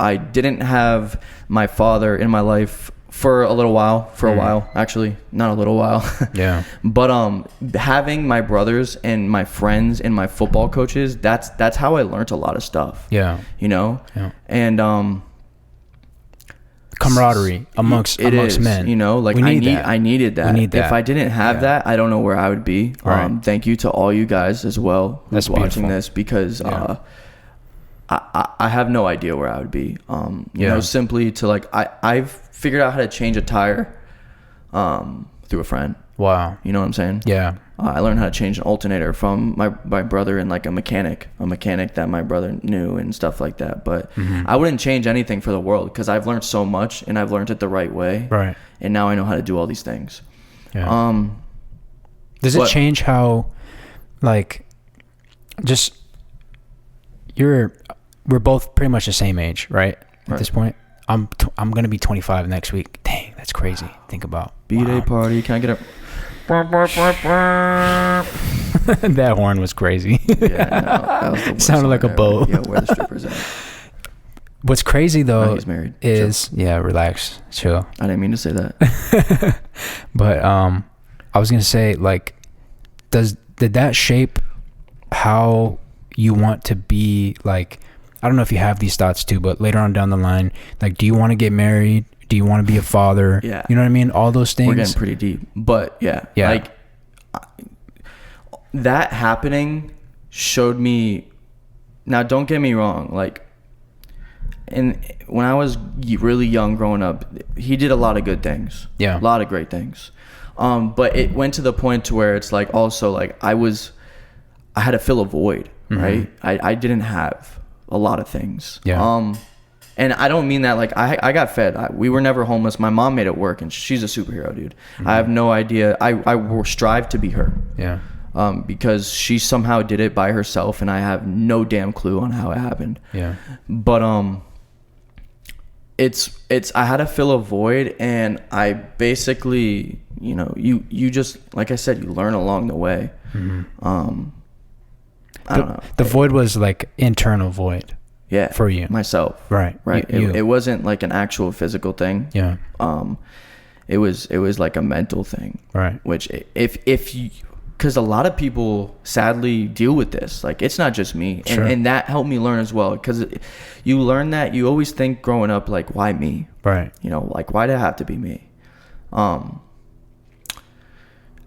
I didn't have my father in my life for a little while, a while, actually, not a little while. Yeah. But having my brothers and my friends and my football coaches, that's how I learned a lot of stuff. Yeah. You know? Yeah. And camaraderie amongst men. You know, like I needed that. We need that. If I didn't have that, I don't know where I would be. Right. Thank you to all you guys as well who's watching this, because I have no idea where I would be. You know, simply to like I've figured out how to change a tire through a friend. Wow. You know what I'm saying? Yeah. I learned how to change an alternator from my brother and like a mechanic that my brother knew and stuff like that. But I wouldn't change anything for the world, because I've learned so much and I've learned it the right way. Right. And now I know how to do all these things. Yeah. Does it change how, like, just we're both pretty much the same age, right? At this point, I'm gonna be 25 next week. Dang, that's crazy. Think about B-Day party. Can I get a? That horn was crazy. Yeah, no, that was the worst. Sounded like a boat. Yeah, where the strippers at? What's crazy though he's married. is relax, chill. I didn't mean to say that. But I was gonna say, like, did that shape how you want to be? Like, I don't know if you have these thoughts too, but later on down the line, like, do you want to get married? Do you want to be a father? Yeah. You know what I mean? All those things. We're getting pretty deep. But yeah. Like, that happening showed me. Now, don't get me wrong. Like, when I was really young growing up, he did a lot of good things. Yeah. A lot of great things. But it went to the point to where it's like, also, like, I had to fill a void, right? I didn't have a lot of things. Yeah. And I don't mean that like I got fed. We were never homeless. My mom made it work, and she's a superhero, dude. I have no idea. I will strive to be her. Yeah. Because she somehow did it by herself, and I have no damn clue on how it happened. Yeah. But it's I had to fill a void, and I basically, you know, you just, like I said, you learn along the way. I don't know. The void was like internal void. Yeah. For you. Myself. Right. It wasn't like an actual physical thing. Yeah. It was like a mental thing. Right. Which if you, because a lot of people sadly deal with this. Like, it's not just me. Sure. And that helped me learn as well. Because you learn that you always think growing up, like, why me? Right. You know, like, why did it have to be me?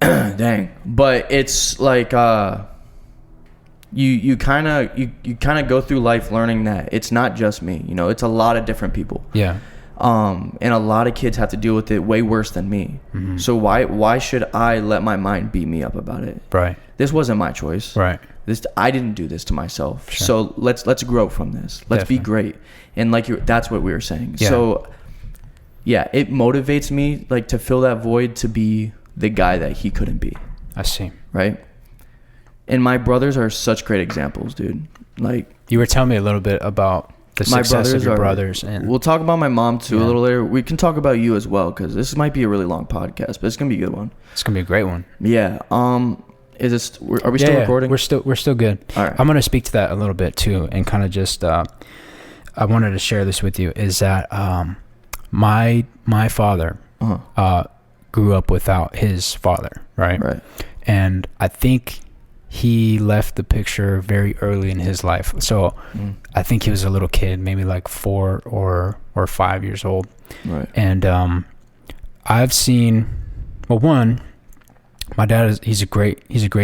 Dang. But it's like, you kind of go through life learning that it's not just me. You know, it's a lot of different people. Yeah. And a lot of kids have to deal with it way worse than me. So why should I let my mind beat me up about it? Right. This wasn't my choice. Right. I didn't do this to myself. Sure. So let's grow from this. Let's Definitely. Be great. And like that's what we were saying. Yeah. So yeah, it motivates me, like, to fill that void, to be the guy that he couldn't be. I see. Right. And my brothers are such great examples, dude. Like, you were telling me a little bit about the success of your brothers, and we'll talk about my mom too a little later. We can talk about you as well, because this might be a really long podcast, but it's gonna be a good one. It's gonna be a great one. Yeah. Is this? Are we still recording? We're still good. All right. I'm gonna speak to that a little bit too, and kind of just I wanted to share this with you. Is that my father grew up without his father, right? Right. And I think he left the picture very early in his life. So I think he was a little kid, maybe like 4 or 5 years old. Right. And I've seen, well, one, my dad he's a great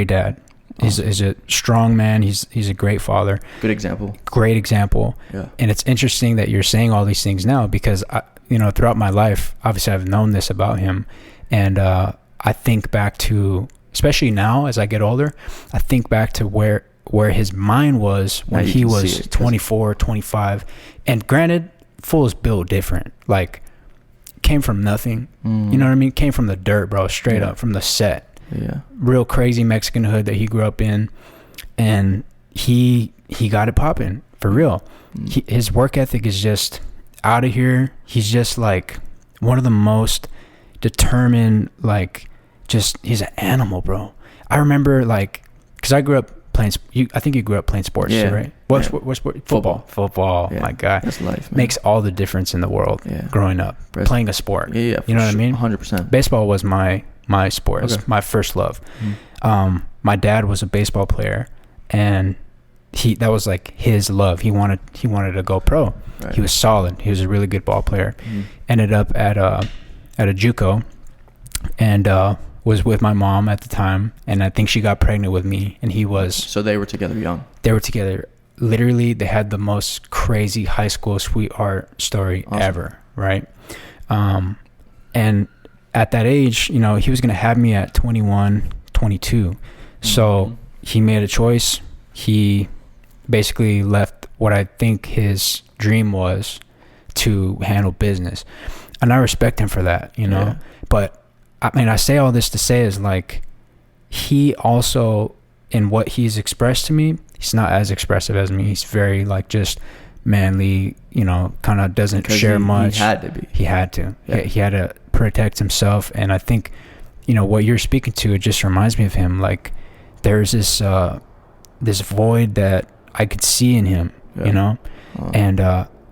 dad. He's a strong man. He's a great father. Good example. Great example. Yeah. And it's interesting that you're saying all these things now, because throughout my life, obviously I've known this about him, and I think back to, especially now as I get older, I think back to where his mind was when he was 24, 25. And granted, Fool's built different. Like, came from nothing. You know what I mean? Came from the dirt, bro, straight up from the set. Yeah. Real crazy Mexican hood that he grew up in. And he got it popping, for real. His work ethic is just out of here. He's just like one of the most determined, like, he's an animal, bro. I remember, like, because I grew up playing, I think you grew up playing sports too, right? What sport? Football. Yeah, my God. That's life, man. Makes all the difference in the world growing up. Playing a sport. Yeah, you know what I mean? 100%. Baseball was my sport. It was my first love. My dad was a baseball player, and that was like his love. He wanted to go pro. Right. He was solid. He was a really good ball player. Ended up at a JUCO, and was with my mom at the time, and I think she got pregnant with me, and he was. So they were together young. They were together. Literally, they had the most crazy high school sweetheart story ever, right? And at that age, you know, he was going to have me at 21, 22. So he made a choice. He basically left what I think his dream was to handle business. And I respect him for that, you know? But I mean, I say all this to say is like, he also, in what he's expressed to me, he's not as expressive as me. He's very like just manly, you know, kind of doesn't share much. He had to be. He had to. Yeah. He had to protect himself. And I think, you know, what you're speaking to, it just reminds me of him. Like there's this void that I could see in him, you know? And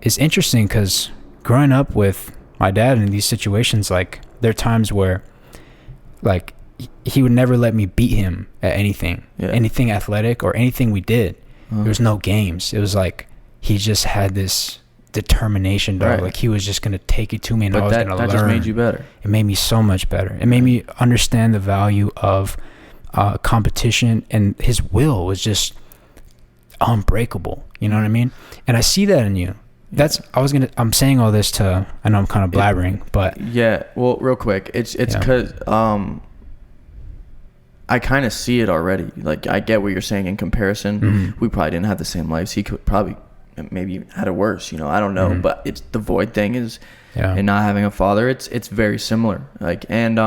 it's interesting because growing up with my dad in these situations, like there are times where like he would never let me beat him at anything athletic or anything we did. There was no games. It was like he just had this determination, dog. Right. Like he was just gonna take it to me, and I was gonna learn. That just made you better. It made me so much better. It made me understand the value of competition, and his will was just unbreakable. You know what I mean? And I see that in you. I'm saying all this to, I know I'm kind of blabbering, but well, real quick, it's because I kind of see it already. Like I get what you're saying in comparison. We probably didn't have the same lives. He could probably maybe had it worse, you know, I don't know. But it's the void thing is and not having a father, it's very similar. Like and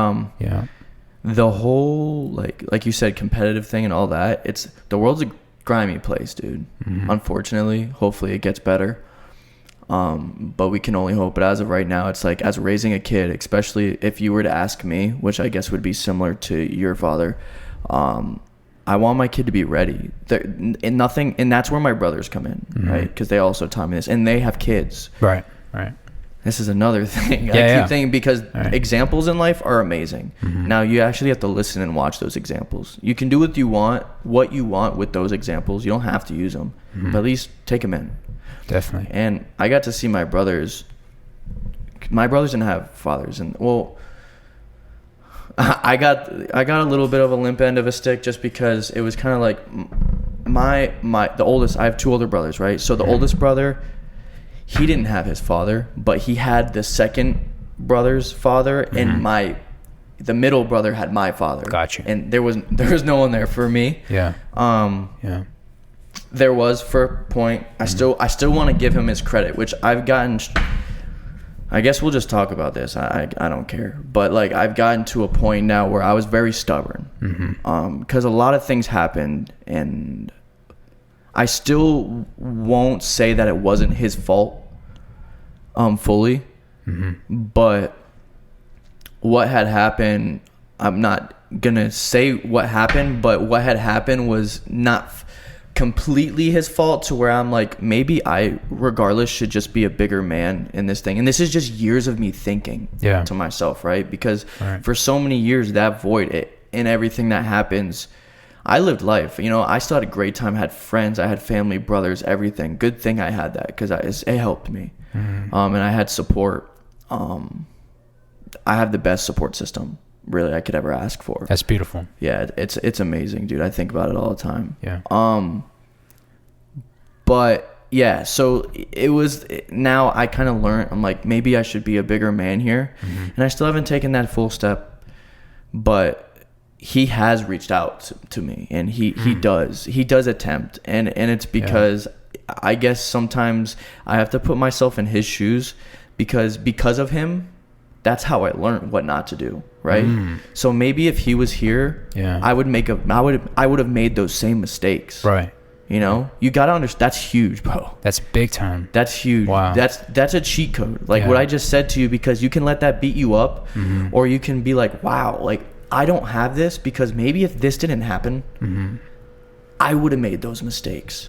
the whole like you said, competitive thing and all that, the world's a grimy place, dude. Unfortunately, hopefully it gets better. But we can only hope. But as of right now, it's like, as raising a kid, especially if you were to ask me, which I guess would be similar to your father, I want my kid to be ready. And that's where my brothers come in, right? Because they also taught me this, and they have kids. Right. This is another thing. I keep thinking, because examples in life are amazing. Now you actually have to listen and watch those examples. You can do what you want with those examples. You don't have to use them, but at least take them in. Definitely. And I got to see my brothers. My brothers didn't have fathers, and I got a little bit of a limp end of a stick, just because it was kind of like the oldest. I have two older brothers, right? So the oldest brother, he didn't have his father, but he had the second brother's father, and the middle brother had my father. Gotcha. And there was no one there for me. Yeah. There was for a point. I still want to give him his credit, which I've gotten. I guess we'll just talk about this. I don't care. But like, I've gotten to a point now where I was very stubborn. Because a lot of things happened, and I still won't say that it wasn't his fault fully. But what had happened, I'm not gonna say what happened, but what had happened was not completely his fault, to where I'm like, maybe I regardless should just be a bigger man in this thing. And this is just years of me thinking to myself, right? Because for so many years, that void in everything that happens, I lived life. You know, I still had a great time. I had friends, I had family, brothers, everything. Good thing I had that, because it helped me. And I had support. I have the best support system really I could ever ask for. That's beautiful. Yeah, it's amazing, dude. I think about it all the time. Yeah. But yeah, so it was, now I kind of learned, I'm like, maybe I should be a bigger man here. And I still haven't taken that full step, but he has reached out to me, and he does attempt, and it's because I guess sometimes I have to put myself in his shoes, because of him, that's how I learned what not to do, right? So maybe if he was here, I would have made those same mistakes. Right. You know, you got to understand, that's huge, bro. That's big time. That's huge. Wow. That's a cheat code. Like what I just said to you, because you can let that beat you up, or you can be like, wow, like I don't have this, because maybe if this didn't happen, I would have made those mistakes.